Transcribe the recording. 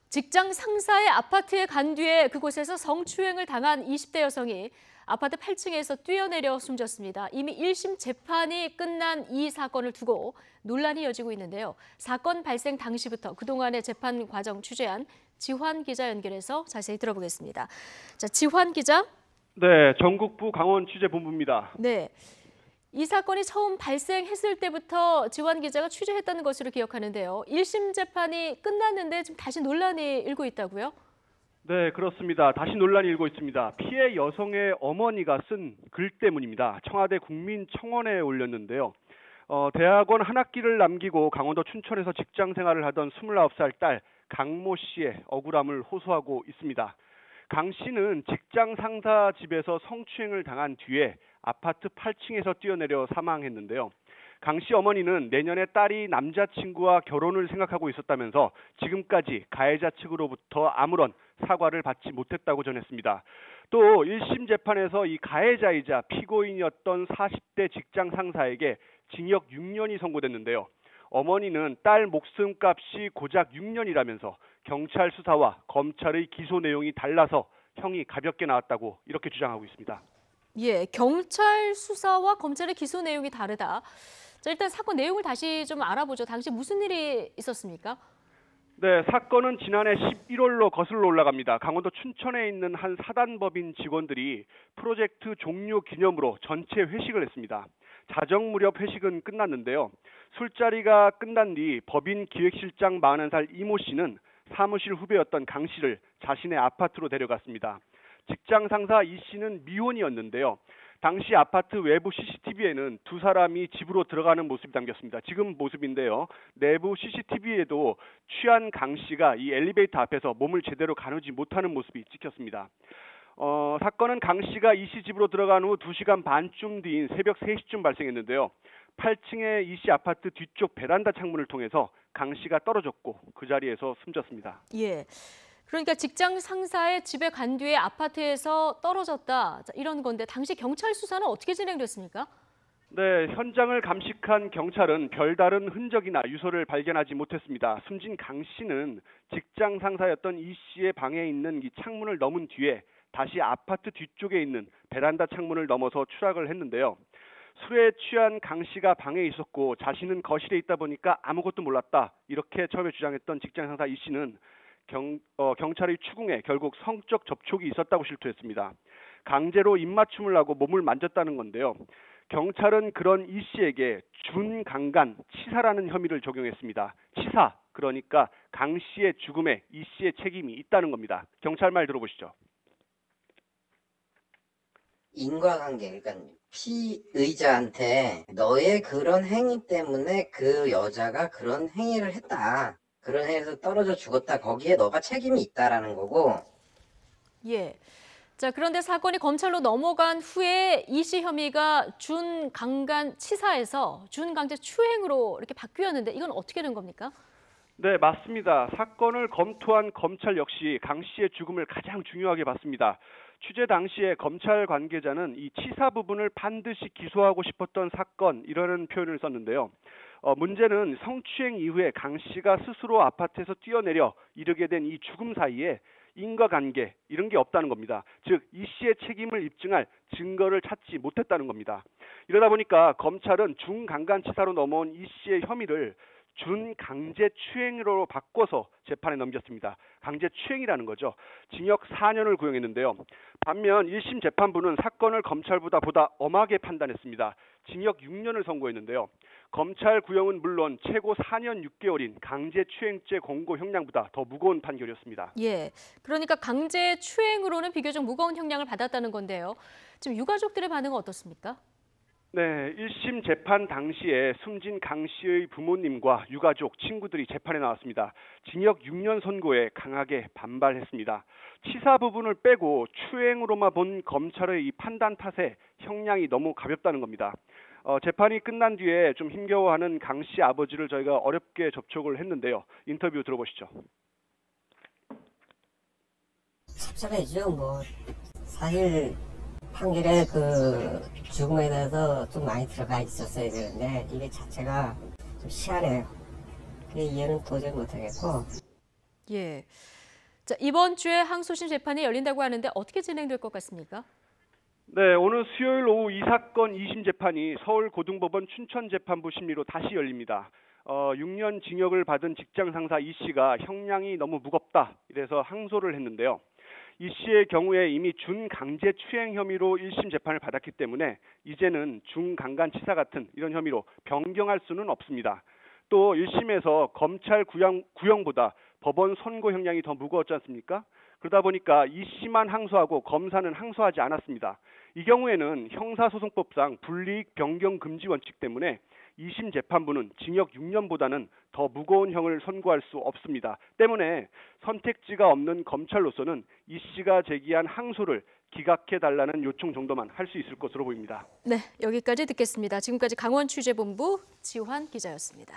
직장 상사의 아파트에 간 뒤에 그곳에서 성추행을 당한 20대 여성이 아파트 8층에서 뛰어내려 숨졌습니다. 이미 1심 재판이 끝난 이 사건을 두고 논란이 이어지고 있는데요. 사건 발생 당시부터 그동안의 재판 과정 취재한 지환 기자 연결해서 자세히 들어보겠습니다. 자, 지환 기자. 네, 전국부 강원 취재본부입니다. 네. 이 사건이 처음 발생했을 때부터 지환 기자가 취재했다는 것으로 기억하는데요. 1심 재판이 끝났는데 지금 다시 논란이 일고 있다고요? 네, 그렇습니다. 다시 논란이 일고 있습니다. 피해 여성의 어머니가 쓴 글 때문입니다. 청와대 국민청원에 올렸는데요. 대학원 한 학기를 남기고 강원도 춘천에서 직장 생활을 하던 29살 딸 강모 씨의 억울함을 호소하고 있습니다. 강 씨는 직장 상사 집에서 성추행을 당한 뒤에 아파트 8층에서 뛰어내려 사망했는데요. 강 씨 어머니는 내년에 딸이 남자친구와 결혼을 생각하고 있었다면서 지금까지 가해자 측으로부터 아무런 사과를 받지 못했다고 전했습니다. 또 1심 재판에서 이 가해자이자 피고인이었던 40대 직장 상사에게 징역 6년이 선고됐는데요. 어머니는 딸 목숨값이 고작 6년이라면서 경찰 수사와 검찰의 기소 내용이 달라서 형이 가볍게 나왔다고 이렇게 주장하고 있습니다. 예, 경찰 수사와 검찰의 기소 내용이 다르다. 자, 일단 사건 내용을 다시 좀 알아보죠. 당시 무슨 일이 있었습니까? 네, 사건은 지난해 11월로 거슬러 올라갑니다. 강원도 춘천에 있는 한 사단법인 직원들이 프로젝트 종료 기념으로 전체 회식을 했습니다. 자정 무렵 회식은 끝났는데요. 술자리가 끝난 뒤 법인 기획실장 40살 이모 씨는 사무실 후배였던 강 씨를 자신의 아파트로 데려갔습니다. 직장 상사 이 씨는 미혼이었는데요. 당시 아파트 외부 CCTV에는 두 사람이 집으로 들어가는 모습이 담겼습니다. 지금 모습인데요. 내부 CCTV에도 취한 강 씨가 이 엘리베이터 앞에서 몸을 제대로 가누지 못하는 모습이 찍혔습니다. 사건은 강 씨가 이 씨 집으로 들어간 후 2시간 반쯤 뒤인 새벽 3시쯤 발생했는데요. 8층의 이 씨 아파트 뒤쪽 베란다 창문을 통해서 강 씨가 떨어졌고 그 자리에서 숨졌습니다. 예. 그러니까 직장 상사의 집에 간 뒤에 아파트에서 떨어졌다. 자, 이런 건데 당시 경찰 수사는 어떻게 진행됐습니까? 네, 현장을 감식한 경찰은 별다른 흔적이나 유서를 발견하지 못했습니다. 숨진 강 씨는 직장 상사였던 이 씨의 방에 있는 이 창문을 넘은 뒤에 다시 아파트 뒤쪽에 있는 베란다 창문을 넘어서 추락을 했는데요. 술에 취한 강 씨가 방에 있었고 자신은 거실에 있다 보니까 아무것도 몰랐다. 이렇게 처음에 주장했던 직장 상사 이 씨는 경찰의 추궁에 결국 성적 접촉이 있었다고 실토했습니다. 강제로 입맞춤을 하고 몸을 만졌다는 건데요. 경찰은 그런 이 씨에게 준강간 치사라는 혐의를 적용했습니다. 치사, 그러니까 강 씨의 죽음에 이 씨의 책임이 있다는 겁니다. 경찰 말 들어보시죠. 인과관계, 그러니까 피의자한테 너의 그런 행위 때문에 그 여자가 그런 행위를 했다. 그런 행위에서 떨어져 죽었다. 거기에 너가 책임이 있다라는 거고. 예. 자, 그런데 사건이 검찰로 넘어간 후에 이 씨 혐의가 준강간 치사에서 준강제 추행으로 이렇게 바뀌었는데 이건 어떻게 된 겁니까? 네, 맞습니다. 사건을 검토한 검찰 역시 강 씨의 죽음을 가장 중요하게 봤습니다. 취재 당시에 검찰 관계자는 이 치사 부분을 반드시 기소하고 싶었던 사건, 이라는 표현을 썼는데요. 문제는 성추행 이후에 강 씨가 스스로 아파트에서 뛰어내려 이르게 된 이 죽음 사이에 인과관계 이런 게 없다는 겁니다. 즉 이 씨의 책임을 입증할 증거를 찾지 못했다는 겁니다. 이러다 보니까 검찰은 중강간치사로 넘어온 이 씨의 혐의를 준강제추행으로 바꿔서 재판에 넘겼습니다. 강제추행이라는 거죠. 징역 4년을 구형했는데요. 반면 1심 재판부는 사건을 검찰보다 보다 엄하게 판단했습니다. 징역 6년을 선고했는데요. 검찰 구형은 물론 최고 4년 6개월인 강제추행죄 공고 형량보다 더 무거운 판결이었습니다. 예. 그러니까 강제추행으로는 비교적 무거운 형량을 받았다는 건데요. 지금 유가족들의 반응은 어떻습니까? 네, 1심 재판 당시에 숨진 강 씨의 부모님과 유가족, 친구들이 재판에 나왔습니다. 징역 6년 선고에 강하게 반발했습니다. 치사 부분을 빼고 추행으로만 본 검찰의 이 판단 탓에 형량이 너무 가볍다는 겁니다. 재판이 끝난 뒤에 좀 힘겨워하는 강 씨 아버지를 저희가 어렵게 접촉을 했는데요. 인터뷰 들어보시죠. 섭섭해죠. 뭐 사실 판결에 그 죽음에 대해서 좀 많이 들어가 있었어야 되는데 이게 자체가 좀 희한해요. 그 이해는 도저히 못하겠고. 예. 자, 이번 주에 항소심 재판이 열린다고 하는데 어떻게 진행될 것 같습니까? 네, 오늘 수요일 오후 이 사건 2심 재판이 서울고등법원 춘천재판부 심리로 다시 열립니다. 6년 징역을 받은 직장 상사 이 씨가 형량이 너무 무겁다 이래서 항소를 했는데요. 이 씨의 경우에 이미 준강제추행 혐의로 1심 재판을 받았기 때문에 이제는 중강간치사 같은 이런 혐의로 변경할 수는 없습니다. 또 1심에서 검찰 구형보다 법원 선고 형량이 더 무거웠지 않습니까? 그러다 보니까 이 씨만 항소하고 검사는 항소하지 않았습니다. 이 경우에는 형사소송법상 불이익 변경 금지 원칙 때문에 2심 재판부는 징역 6년보다는 더 무거운 형을 선고할 수 없습니다. 때문에 선택지가 없는 검찰로서는 이 씨가 제기한 항소를 기각해달라는 요청 정도만 할 수 있을 것으로 보입니다. 네, 여기까지 듣겠습니다. 지금까지 강원 취재본부 지환 기자였습니다.